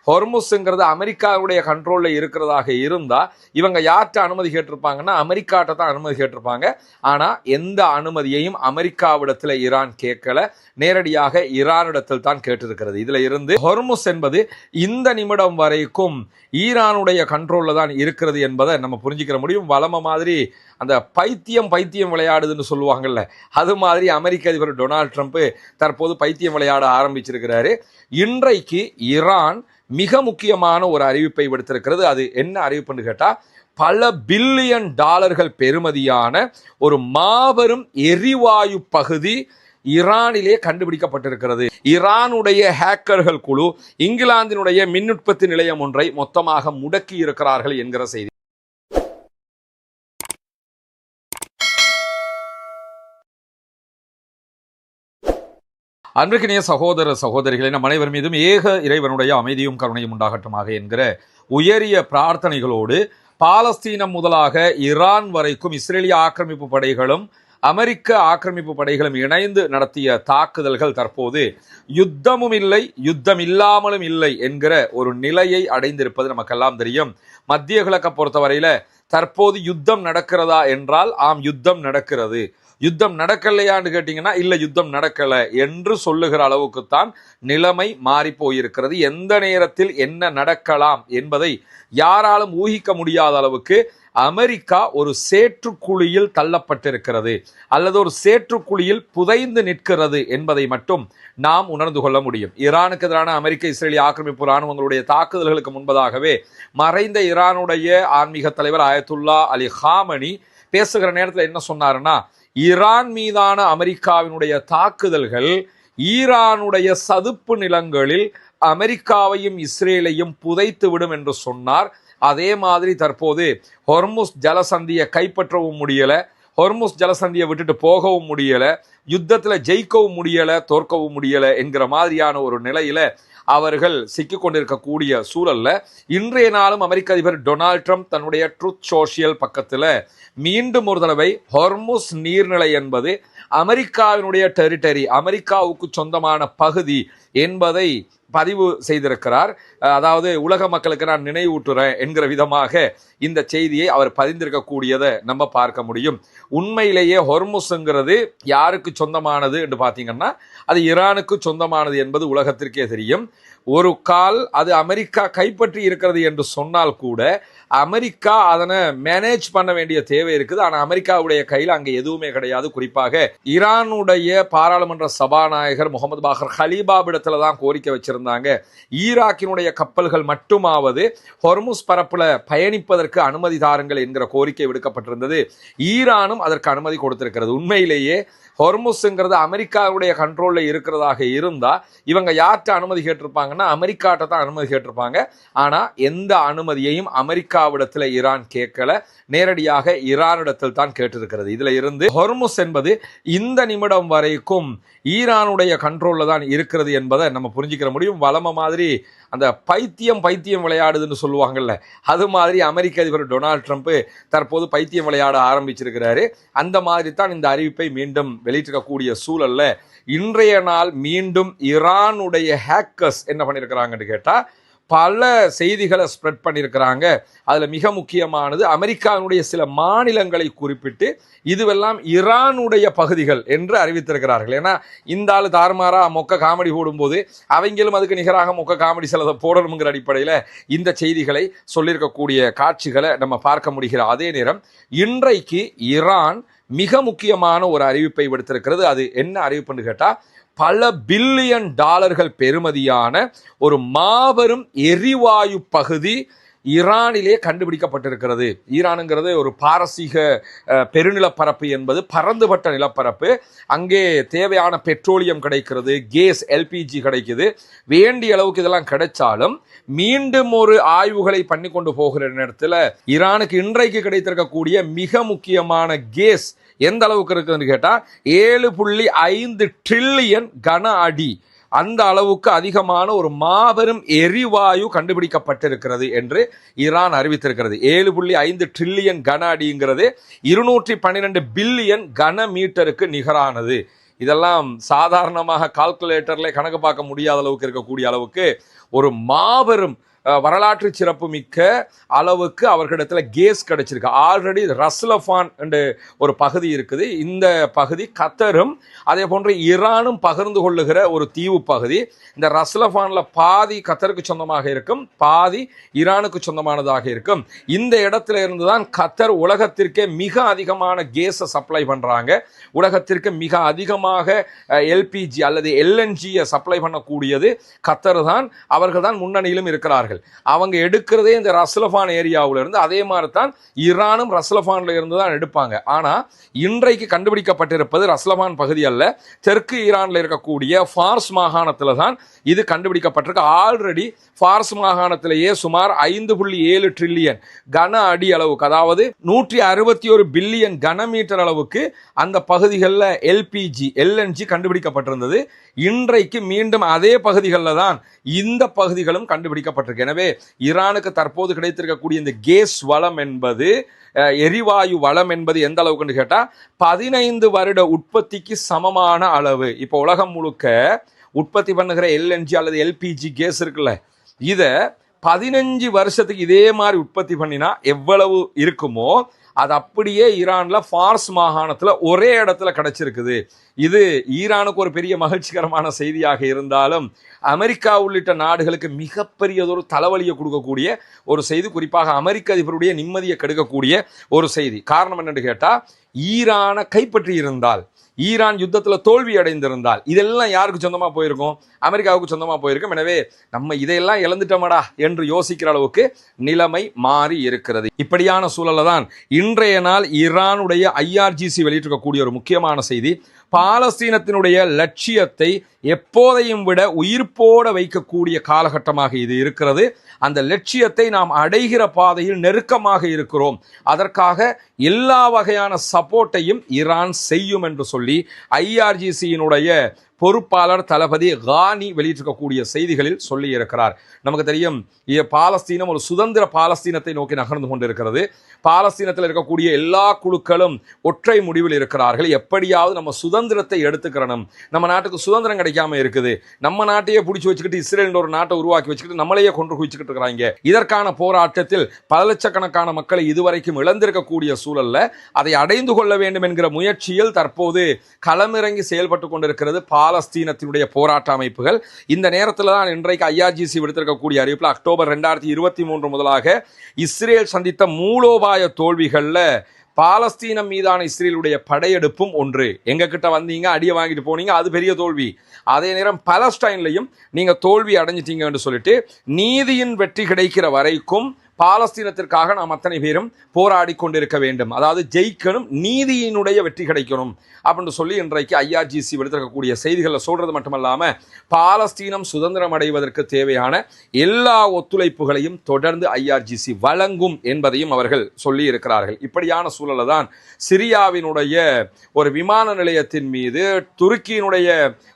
ஹொர்முஸ்ங்கிறது அமெரிக்காவுடைய கண்ட்ரோல்ல இருக்கிறதாக இருந்தா இவங்க யார்கிட்ட அனுமதி கேட்டிருப்பாங்கன்னா அமெரிக்காட்ட தான் அனுமதி கேட்டிருப்பாங்க. ஆனா எந்த அனுமதியையும் அமெரிக்காவிடத்துல ஈரான் கேட்கல, நேரடியாக ஈரானிடத்தில் தான் கேட்டிருக்கிறது. இதுல இருந்து ஹொர்முஸ் என்பது இந்த நிமிடம் வரைக்கும் ஈரானுடைய கண்ட்ரோல்ல தான் இருக்கிறது என்பதை நம்ம புரிஞ்சுக்கிற முடியும். வளம மாதிரி அந்த பைத்தியம் விளையாடுதுன்னு சொல்லுவாங்கல்ல, அது மாதிரி அமெரிக்க அதிபர் டொனால்ட் ட்ரம்ப் தற்போது பைத்தியம் விளையாட ஆரம்பிச்சிருக்கிறாரு. இன்றைக்கு ஈரான் மிக முக்கியமான ஒரு அறிவிப்பை விடுத்திருக்கிறது. அது என்ன அறிவிப்புன்னு கேட்டா, பல பில்லியன் டாலர்கள் பெறுமதியான ஒரு மாபெரும் எரிவாயு பகுதி ஈரானிலே கண்டுபிடிக்கப்பட்டிருக்கிறது. ஈரானுடைய ஹேக்கர்கள் குழு இங்கிலாந்தினுடைய மின் உற்பத்தி நிலையம் ஒன்றை மொத்தமாக முடக்கி இருக்கிறார்கள் என்கிற செய்தி. அன்றைக்கினிய சகோதர சகோதரிகளை நம் அனைவர் மீதும் ஏக இறைவனுடைய அமைதியும் கருணையும் உண்டாகட்டுமாக என்கிற உயரிய பிரார்த்தனைகளோடு பாலஸ்தீனம் முதலாக ஈரான் வரைக்கும் இஸ்ரேலிய ஆக்கிரமிப்பு படைகளும் அமெரிக்க ஆக்கிரமிப்பு படைகளும் இணைந்து நடத்திய தாக்குதல்கள் தற்போது யுத்தமும் இல்லை, யுத்தம் இல்லாமலும் இல்லை என்கிற ஒரு நிலையை அடைந்திருப்பது நமக்கெல்லாம் தெரியும். மத்திய கிழக்கை பொறுத்தவரையில தற்போது யுத்தம் நடக்கிறதா என்றால் ஆம், யுத்தம் நடக்கிறது. யுத்தம் நடக்கலையான்னு கேட்டீங்கன்னா இல்ல, யுத்தம் நடக்கல என்று சொல்லுகிற அளவுக்குத்தான் நிலைமை மாறி போயிருக்கிறது. எந்த நேரத்தில் என்ன நடக்கலாம் என்பதை யாராலும் ஊகிக்க முடியாத அளவுக்கு அமெரிக்கா ஒரு சேற்றுக்குழியில் தள்ளப்பட்டிருக்கிறது அல்லது ஒரு சேற்றுக்குழியில் புதைந்து நிற்கிறது என்பதை மட்டும் நாம் உணர்ந்து கொள்ள முடியும். ஈரானுக்கு எதிரான அமெரிக்க இஸ்ரேலிய ஆக்கிரமிப்பு இராணுவங்களுடைய தாக்குதல்களுக்கு முன்பதாகவே மறைந்த ஈரானுடைய ஆன்மீக தலைவர் ஆயத்துல்லா அலி ஹாமனி பேசுகிற நேரத்தில் என்ன சொன்னாருன்னா, ஈரான் மீதான அமெரிக்காவினுடைய தாக்குதல்கள் ஈரானுடைய சதுப்பு நிலங்களில் அமெரிக்காவையும் இஸ்ரேலையும் புதைத்து விடும் என்று சொன்னார். அதே மாதிரி தற்போது ஹொர்முஸ் ஜலசந்தியை கைப்பற்றவும் முடியல, ஹொர்முஸ் ஜலசந்தியை விட்டுட்டு போகவும் முடியல, யுத்தத்துல ஜெயிக்கவும் முடியல, தோற்கவும் முடியல என்கிற மாதிரியான ஒரு நிலையில அவர்கள் சிக்கிக் கொண்டிருக்கக்கூடிய சூழல்ல இன்றைய நாளும் அமெரிக்க அதிபர் டொனால்ட் ட்ரம்ப் தன்னுடைய ட்ரூத் சோஷியல் பக்கத்துல மீண்டும் ஒரு தடவை ஹொர்முஸ் நீர்நிலை என்பது அமெரிக்காவினுடைய டெரிட்டரி, அமெரிக்காவுக்கு சொந்தமான பகுதி என்பதை பதிவு செய்திருக்கிறார். அதாவது உலக மக்களுக்கு நான் நினைவூட்டுறேன் என்கிற விதமாக இந்த செய்தியை அவர் பதிந்திருக்கக்கூடியதை நம்ம பார்க்க முடியும். உண்மையிலேயே ஹொர்முஸ்ங்கிறது யாருக்கு சொந்தமானது என்று பார்த்தீங்கன்னா அது ஈரானுக்கு சொந்தமானது என்பது உலகத்திற்கே தெரியும். ஒரு கால் அது அமெரிக்கா கைப்பற்றி இருக்கிறது என்று சொன்னால் கூட அமெரிக்கா அதனை மேனேஜ் பண்ண வேண்டிய தேவை இருக்குது. ஆனால் அமெரிக்காவுடைய கையில் அங்கே எதுவுமே கிடையாது. குறிப்பாக ஈரானுடைய பாராளுமன்ற சபாநாயகர் முகமது பாகர் ஹலீபாவிடத்துல தான் கோரிக்கை வச்சிருந்தாங்க, ஈராக்கினுடைய கப்பல்கள் மட்டுமாவது ஹொர்முஸ் பரப்புல பயணிப்பதற்கு அனுமதி தாருங்கள் என்கிற கோரிக்கை விடுக்கப்பட்டிருந்தது. ஈரானும் அதற்கு அனுமதி கொடுத்திருக்கிறது. உண்மையிலேயே ஹொர்முஸ்ங்கிறது அமெரிக்காவுடைய கண்ட்ரோல்ல இருக்கிறதாக இருந்தா இவங்க யார்கிட்ட அனுமதி கேட்டிருப்பாங்கன்னா அமெரிக்காட்ட தான் அனுமதி கேட்டிருப்பாங்க. ஆனா எந்த அனுமதியையும் அமெரிக்காவிடத்துல ஈரான் கேட்கல, நேரடியாக ஈரானிடத்தில் தான் கேட்டிருக்கிறது. இதுல இருந்து ஹொர்முஸ் என்பது இந்த நிமிடம் வரைக்கும் ஈரானுடைய கண்ட்ரோல்ல தான் இருக்கிறது என்பதை நம்ம புரிஞ்சுக்கிற முடியும். வளம மாதிரி அந்த பைத்தியம் விளையாடுதுன்னு சொல்லுவாங்கல்ல, அது மாதிரி அமெரிக்க அதிபர் டொனால்ட் ட்ரம்ப் தற்போது பைத்தியம் விளையாட ஆரம்பிச்சிருக்கிறாரு. அந்த மாதிரி தான் இந்த அறிவிப்பை மீண்டும் வெளியிட்டிருக்கக்கூடிய சூழல்ல இன்றைய நாள் மீண்டும் ஈரானுடைய ஹேக்கர்ஸ் என்ன பண்ணியிருக்கிறாங்கன்னு கேட்டா பல செய்திகளை ஸ்ப்ரெட் பண்ணியிருக்கிறாங்க. அதில் மிக முக்கியமானது அமெரிக்காவுடைய சில மாநிலங்களை குறிப்பிட்டு இதுவெல்லாம் ஈரானுடைய பகுதிகள் என்று அறிவித்திருக்கிறார்கள். ஏன்னா இந்த ஆள் தாறுமாறா மொக்க காமெடி போடும்போது அவங்களும் அதுக்கு நிகராக மொக்க காமெடி சிலதை போடணுங்கிற அடிப்படையில் இந்த செய்திகளை சொல்லியிருக்கக்கூடிய காட்சிகளை நம்ம பார்க்க முடிகிற அதே நேரம் இன்றைக்கு ஈரான் மிக முக்கியமான ஒரு அறிவிப்பை விடுத்திருக்கிறது. அது என்ன அறிவிப்புன்னு கேட்டா, பல பில்லியன் டாலர்கள் பெறுமதியான ஒரு மாபெரும் எரிவாயு பகுதி ஈரானிலே கண்டுபிடிக்கப்பட்டிருக்கிறது. ஈரானுங்கிறது ஒரு பாரசீக பெருநிலப்பரப்பு என்பது பரந்துபட்ட நிலப்பரப்பு. அங்கே தேவையான பெட்ரோலியம் கிடைக்கிறது, கேஸ் எல்பிஜி கிடைக்குது. வேண்டிய அளவுக்கு இதெல்லாம் கிடைச்சாலும் மீண்டும் ஒரு ஆய்வுகளை பண்ணி கொண்டு போகிற நேரத்தில் ஈரானுக்கு இன்றைக்கு கிடைத்திருக்கக்கூடிய மிக முக்கியமான கேஸ் எந்த அளவுக்கு இருக்குன்னு கேட்டால் 7.5 ட்ரில்லியன் கன அடி, அந்த அளவுக்கு அதிகமான ஒரு மாபெரும் எரிவாயு கண்டுபிடிக்கப்பட்டிருக்கிறது என்று ஈரான் அறிவித்திருக்கிறது. 7.5 ட்ரில்லியன் கன அடிங்கிறது 212 பில்லியன் கன மீட்டருக்கு நிகரானது. இதெல்லாம் சாதாரணமாக கால்குலேட்டர்ல கணக்கு பார்க்க முடியாத அளவுக்கு இருக்கக்கூடிய அளவுக்கு ஒரு மாபெரும் வரலாற்று சிறப்பு மிக்க அளவுக்கு அவர்களிடத்துல கேஸ் கிடைச்சிருக்கு. ஆல்ரெடி ரஸ்லஃபான் என்று ஒரு பகுதி இருக்குது. இந்த பகுதி கத்தரும் அதே போன்று ஈரானும் பகிர்ந்து கொள்ளுகிற ஒரு தீவு பகுதி. இந்த ரஸ்லஃபான்ல பாதி கத்தருக்கு சொந்தமாக இருக்கும், பாதி ஈரானுக்கு சொந்தமானதாக இருக்கும். இந்த இடத்துல இருந்துதான் கத்தர் உலகத்திற்கே மிக அதிகமான கேஸை சப்ளை பண்றாங்க. உலகத்திற்கு மிக அதிகமாக எல்பிஜி அல்லது எல்என்ஜியை சப்ளை பண்ணக்கூடியது கத்தர் தான். அவர்கள் தான் முன்னணியிலும் இருக்கிறார்கள். அவங்க எடுக்கிறதே இந்த ரஸ்லஃபான் ஏரியாவில் இருந்து. அதே மாதிரி தான் ஈரானும் ரஸ்லஃபான்ல இருந்து தான் எடுப்பாங்க. ஆனா இன்றைக்கு கண்டுபிடிக்கப்பட்டிருப்பது ரஸ்லஃபான் பகுதி அல்ல, தெற்கு ஈரான்ல இருக்கக்கூடிய ஃபார்ஸ் மாகாணத்தில் தான் இது கண்டுபிடிக்கப்பட்டிருக்கு. ஆல்ரெடி ஃபார்ஸ் மாகாணத்திலேயே சுமார் 5.7 ட்ரில்லியன் கன அடி அளவுக்கு, அதாவது 161 பில்லியன் கனமீட்டர் அளவுக்கு அந்த பகுதிகளில் எல்பிஜி எல்என்ஜி கண்டுபிடிக்கப்பட்டிருந்தது. இன்றைக்கு மீண்டும் அதே பகுதிகளில் தான் இந்த பகுதிகளும் கண்டுபிடிக்கப்பட்டிருக்கு. எனவே ஈரானுக்கு தற்போது கிடைத்திருக்கக்கூடிய இந்த கேஸ் வளம் என்பது, எரிவாயு வளம் என்பது எந்த அளவுக்குன்னு கேட்டா 15 வருட உற்பத்திக்கு சமமான அளவு. இப்போ உலகம் முழுக்க உற்பத்தி பண்ணுகிற எல்என்ஜி அல்லது எல்பிஜி கேஸ் இருக்குல்ல, இத 15 வருஷத்துக்கு இதே மாதிரி உற்பத்தி பண்ணினா எவ்வளவு இருக்குமோ அது அப்படியே ஈரான்ல ஃபார்ஸ் மாகாணத்துல ஒரே இடத்துல கிடைச்சிருக்குது. இது ஈரானுக்கு ஒரு பெரிய மகிழ்ச்சிகரமான செய்தியாக இருந்தாலும் அமெரிக்கா உள்ளிட்ட நாடுகளுக்கு மிகப்பெரியதொரு தலைவலியை கொடுக்கக்கூடிய ஒரு செய்தி, குறிப்பாக அமெரிக்க அதிபருடைய நிம்மதியை கெடுக்கக்கூடிய ஒரு செய்தி. காரணம் என்னன்னு கேட்டா, ஈரானை கைப்பற்றி இருந்தால், ஈரான் யுத்தத்துல தோல்வி அடைந்திருந்தால் இதெல்லாம் யாருக்கு சொந்தமா போயிருக்கும்? அமெரிக்காவுக்கு சொந்தமா போயிருக்கும். எனவே நம்ம இதையெல்லாம் இழந்துட்டோமடா என்று யோசிக்கிற அளவுக்கு நிலைமை மாறி இருக்கிறது. இப்படியான சூழல்ல தான் இன்றைய நாள் ஈரானுடைய IRGC வெளியிட்டிருக்கக்கூடிய ஒரு முக்கியமான செய்தி, பாலஸ்தீனத்தினுடைய லட்சியத்தை எப்போதையும் விட உயிர்ப்போட வைக்கக்கூடிய காலகட்டமாக இது இருக்கிறது. அந்த லட்சியத்தை நாம் அடைகிற பாதையில் நெருக்கமாக இருக்கிறோம். அதற்காக எல்லா வகையான சப்போர்ட்டையும் ஈரான் செய்யும் என்று சொல்லி IRGCயினுடைய பொறுப்பாளர் தளபதி கானி வெளியிட்டிருக்கக்கூடிய செய்திகளில் சொல்லி இருக்கிறார். நமக்கு தெரியும், பாலஸ்தீனம் ஒரு சுதந்திர பாலஸ்தீனத்தை நோக்கி நகர்ந்து கொண்டிருக்கிறது. பாலஸ்தீனத்தில் இருக்கக்கூடிய எல்லா குழுக்களும் ஒற்றை முடிவில் இருக்கிறார்கள். எப்படியாவது நம்ம சுதந்திரத்தை எடுத்துக்கிறணும், நம்ம நாட்டுக்கு சுதந்திரம் கிடைக்காம இருக்குது, நம்ம நாட்டையே பிடிச்சி வச்சுக்கிட்டு இஸ்ரேல் ஒரு நாட்டை உருவாக்கி வச்சுக்கிட்டு நம்மளையே கொண்டு குவிச்சுக்கிட்டு இருக்கிறாங்க. இதற்கான போராட்டத்தில் பல லட்சக்கணக்கான மக்களை இதுவரைக்கும் இழந்திருக்கக்கூடிய சூழல்ல அதை அடைந்து கொள்ள வேண்டும் என்கிற முயற்சியில் தற்போது களமிறங்கி செயல்பட்டு கொண்டிருக்கிறது பாலஸ்தீனத்தினுடைய போராட்ட அமைப்புகள். இந்த நேரத்தில் தான் இன்றைக்கு IRGC விடுத்திருக்கக்கூடிய அறிவிப்பில் அக்டோபர் 2023 முதலாக இஸ்ரேல் சந்தித்த மூலோபாய தோல்விகள்ல பாலஸ்தீனம் மீதான இஸ்ரேலுடைய படையெடுப்பும் ஒன்று. எங்க கிட்ட வந்தீங்க, அடியை வாங்கிட்டு போனீங்க, அது பெரிய தோல்வி. அதே நேரம் பலஸ்டைன்லையும் நீங்க தோல்வி அடைஞ்சிட்டீங்க என்று சொல்லிட்டு நீதியின் வெற்றி கிடைக்கிற வரைக்கும் பாலஸ்தீனத்திற்காக நாம் அத்தனை பேரும் போராடி கொண்டிருக்க வேண்டும், அதாவது ஜெயிக்கணும், நீதியினுடைய வெற்றி கிடைக்கணும் அப்படின்னு சொல்லி இன்றைக்கு IRGC விடுத்திருக்கக்கூடிய செய்திகளில் சொல்றது மட்டுமல்லாம பாலஸ்தீனம் சுதந்திரம் அடைவதற்கு தேவையான எல்லா ஒத்துழைப்புகளையும் தொடர்ந்து IRGC வழங்கும் என்பதையும் அவர்கள் சொல்லி இருக்கிறார்கள். இப்படியான சூழலில் தான் சிரியாவினுடைய ஒரு விமான நிலையத்தின் மீது துருக்கியினுடைய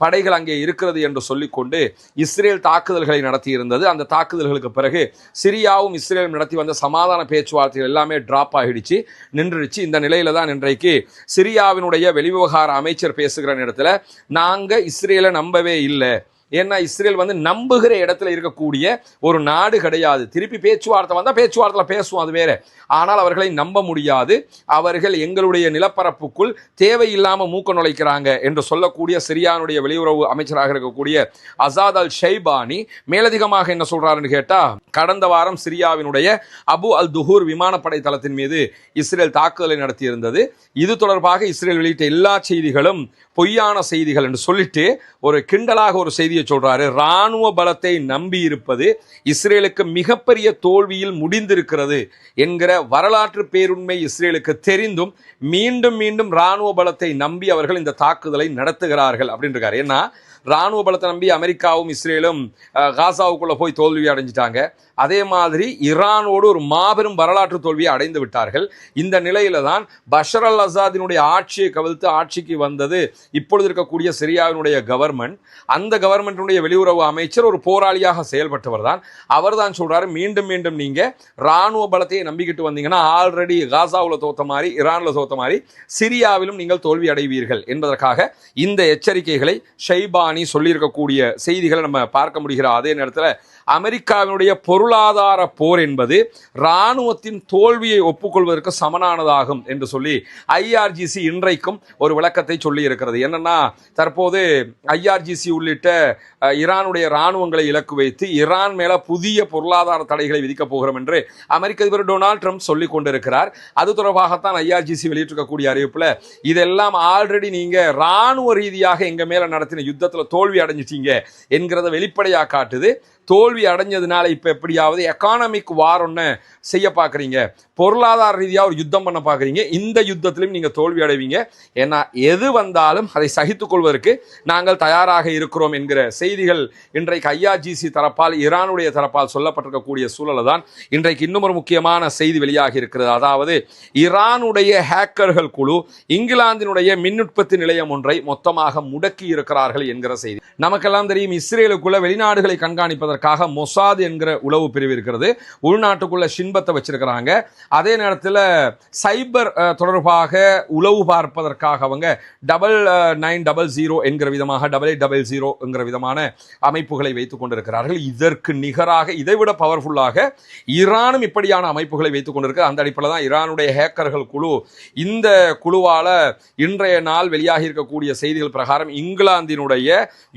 படைகள் அங்கே இருக்கிறது என்று சொல்லிக்கொண்டு இஸ்ரேல் தாக்குதல்களை நடத்தியிருந்தது. அந்த தாக்குதல்களுக்கு பிறகு சிரியாவும் இஸ்ரேலும் நடத்தி வந்த சமாதான பேச்சுவார்த்தைகள் எல்லாமே டிராப் ஆகிடுச்சு, நின்றுடுச்சு. இந்த நிலையில தான் இன்றைக்கு சிரியாவினுடைய வெளிவிவகார அமைச்சர் பேசுகிற இடத்துல நாங்க இஸ்ரேலை நம்பவே இல்லை, ஏன்னா இஸ்ரேல் நம்புகிற இடத்துல இருக்கக்கூடிய ஒரு நாடு கிடையாது. திருப்பி பேச்சுவார்த்தை வந்தா பேச்சுவார்த்தையில பேசுவோம், அது வேற. ஆனால் அவர்களை நம்ப முடியாது, அவர்கள் எங்களுடைய நிலப்பரப்புக்குள் தேவையில்லாம மூக்க நுழைக்கிறாங்க என்று சொல்லக்கூடிய சிரியானுடைய வெளியுறவு அமைச்சராக இருக்கக்கூடிய அசாத் அல் ஷைபானி மேலதிகமாக என்ன சொல்றாருன்னு கேட்டா, கடந்த வாரம் சிரியாவினுடைய அபு அல் துஹூர் விமானப்படை தளத்தின் மீது இஸ்ரேல் தாக்குதலை நடத்தியிருந்தது. இது தொடர்பாக இஸ்ரேல் வெளியிட்ட எல்லா செய்திகளும் பொய்யான செய்திகள் என்று சொல்லிட்டு ஒரு கிண்டலாக ஒரு செய்தியை சொல்றாரு. ராணுவ பலத்தை நம்பி இருப்பது இஸ்ரேலுக்கு மிகப்பெரிய தோல்வியில் முடிந்திருக்கிறது என்கிற வரலாற்று பேருண்மை இஸ்ரேலுக்கு தெரிந்தும் மீண்டும் மீண்டும் ராணுவ பலத்தை நம்பி அவர்கள் இந்த தாக்குதலை நடத்துகிறார்கள் அப்படின்னு இருக்காரு. ஏன்னா இராணுவ பலத்தை நம்பி அமெரிக்காவும் இஸ்ரேலும் காசாவுக்குள்ள போய் தோல்வி அடைஞ்சிட்டாங்க. அதே மாதிரி ஈரானோடு ஒரு மாபெரும் வரலாற்று தோல்வியை அடைந்து விட்டார்கள். இந்த நிலையில தான் பஷர் அல் அசாதினுடைய ஆட்சியை கவிழ்த்து ஆட்சிக்கு வந்தது இப்பொழுது இருக்கக்கூடிய சிரியாவினுடைய கவர்மெண்ட். அந்த கவர்மெண்டினுடைய வெளியுறவு அமைச்சர் ஒரு போராளியாக செயல்பட்டவர் தான். அவர் தான் சொல்றாரு, மீண்டும் மீண்டும் நீங்க இராணுவ பலத்தையே நம்பிக்கிட்டு வந்தீங்கன்னா ஆல்ரெடி காசாவில் தோத்த மாதிரி ஈரான்ல தோத்த மாதிரி சிரியாவிலும் நீங்கள் தோல்வி அடைவீர்கள் என்பதற்காக இந்த எச்சரிக்கைகளை ஷைபானி சொல்லியிருக்கக்கூடிய செய்திகளை நம்ம பார்க்க முடிகிற அதே நேரத்தில் அமெரிக்காவினுடைய பொருளாதார போர் என்பது இராணுவத்தின் தோல்வியை ஒப்புக்கொள்வதற்கு சமனானதாகும் என்று சொல்லி ஐஆர்ஜிசி இன்றைக்கும் ஒரு விளக்கத்தை சொல்லி இருக்கிறது. என்னன்னா, தற்போது ஐஆர்ஜிசி உள்ளிட்ட ஈரானுடைய இராணுவங்களை இலக்கு வைத்து ஈரான் மேல புதிய பொருளாதார தடைகளை விதிக்கப் போகிறோம் என்று அமெரிக்க அதிபர் டொனால்ட் ட்ரம்ப் சொல்லிக் கொண்டிருக்கிறார். அது தொடர்பாகத்தான் ஐஆர்ஜிசி வெளியிட்டிருக்கக்கூடிய அறிவிப்புல இதெல்லாம் ஆல்ரெடி நீங்க இராணுவ ரீதியாக எங்க மேல நடத்தின யுத்தத்துல தோல்வி அடைஞ்சிட்டீங்க என்கிறத வெளிப்படையா காட்டுது. தோல்வி அடைஞ்சதுனால இப்ப எப்படியாவது எக்கானமிக் வார் ஒன்று செய்ய பார்க்குறீங்க, பொருளாதார ரீதியாக ஒரு யுத்தம் பண்ண பார்க்குறீங்க. இந்த யுத்தத்திலும் நீங்கள் தோல்வி அடைவீங்க. ஏன்னா எது வந்தாலும் அதை சகித்துக் கொள்வதற்கு நாங்கள் தயாராக இருக்கிறோம் என்கிற செய்திகள் இன்றைக்கு ஐஆர்ஜிசி தரப்பால் ஈரானுடைய தரப்பால் சொல்லப்பட்டிருக்கக்கூடிய சூழலை தான் இன்றைக்கு இன்னும் ஒரு முக்கியமான செய்தி வெளியாகி இருக்கிறது. அதாவது ஈரானுடைய ஹேக்கர்கள் குழு இங்கிலாந்தினுடைய மின் உற்பத்தி நிலையம் ஒன்றை மொத்தமாக முடக்கி இருக்கிறார்கள் என்கிற செய்தி. நமக்கெல்லாம் தெரியும், இஸ்ரேலுக்குள்ள வெளிநாடுகளை கண்காணிப்பதற்காக மொசாத் என்கிற உளவு பிரிவு இருக்கிறது. உள்நாட்டுக்குள்ள ஷின்பத்தை வச்சிருக்கிறாங்க. அதே நேரத்தில் சைபர் தொடர்பாக உளவு பார்ப்பதற்காக அவங்க 9900 என்கிற விதமாக 8800 என்கிற விதமான அமைப்புகளை வைத்துக் கொண்டிருக்கிறார்கள். இதற்கு நிகராக இதைவிட பவர்ஃபுல்லாக ஈரானும் இப்படியான அமைப்புகளை வைத்துக் கொண்டிருக்கிறது. அந்த அடிப்படையில் தான் ஈரானுடைய ஹேக்கர்கள் குழு, இந்த குழுவால இன்றைய நாள் வெளியாகி இருக்கக்கூடிய செய்திகள் பிரகாரம் இங்கிலாந்தினுடைய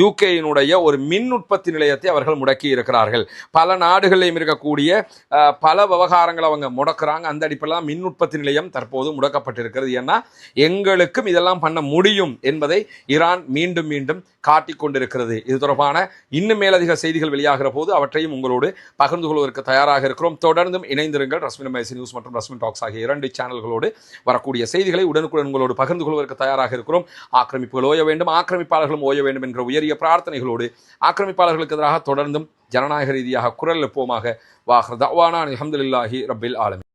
யூகேயினுடைய ஒரு மின் உற்பத்தி நிலையத்தை அவர்கள் முடக்கி இருக்கிறார்கள். பல நாடுகளிலும் இருக்கக்கூடிய பல விவகாரங்களை அவங்க முடக்கிறாங்க. அந்த அடிப்படையில் மின் உற்பத்தி நிலையம் தற்போது முடக்கப்பட்டிருக்கிறது. ஏன்னா எங்களுக்கும் இதெல்லாம் பண்ண முடியும் என்பதை ஈரான் மீண்டும் மீண்டும் காட்டிக் கொண்டிருக்கிறது. இது தொடர்பான இன்னும் மேலதிக செய்திகள் வெளியாகிற போது அவற்றையும் உங்களோடு பகிர்ந்து கொள்வதற்கு தயாராக இருக்கிறோம். தொடர்ந்தும் இணைந்திருங்கள். ரஸ்மின் மேசி நியூஸ் மற்றும் ரஸ்மின் டாக்ஸ் ஆகிய 2 சேனல்களோடு வரக்கூடிய செய்திகளை உடனுக்குடன் உங்களோடு பகிர்ந்து கொள்வதற்கு தயாராக இருக்கிறோம். ஆக்கிரமிப்புகள் ஓய வேண்டும், ஆக்கிரமிப்பாளர்களும் ஓய வேண்டும் என்ற உயரிய பிரார்த்தனைகளோடு ஆக்கிரமிப்பாளர்களுக்கு எதிராக தொடர்ந்தும் ஜனநாயக ரீதியாக குரல் எழுப்புவோமாக. வாஹர் தஅவானா அல்ஹம்துலில்லாஹி ரப்பில் ஆலமீன்.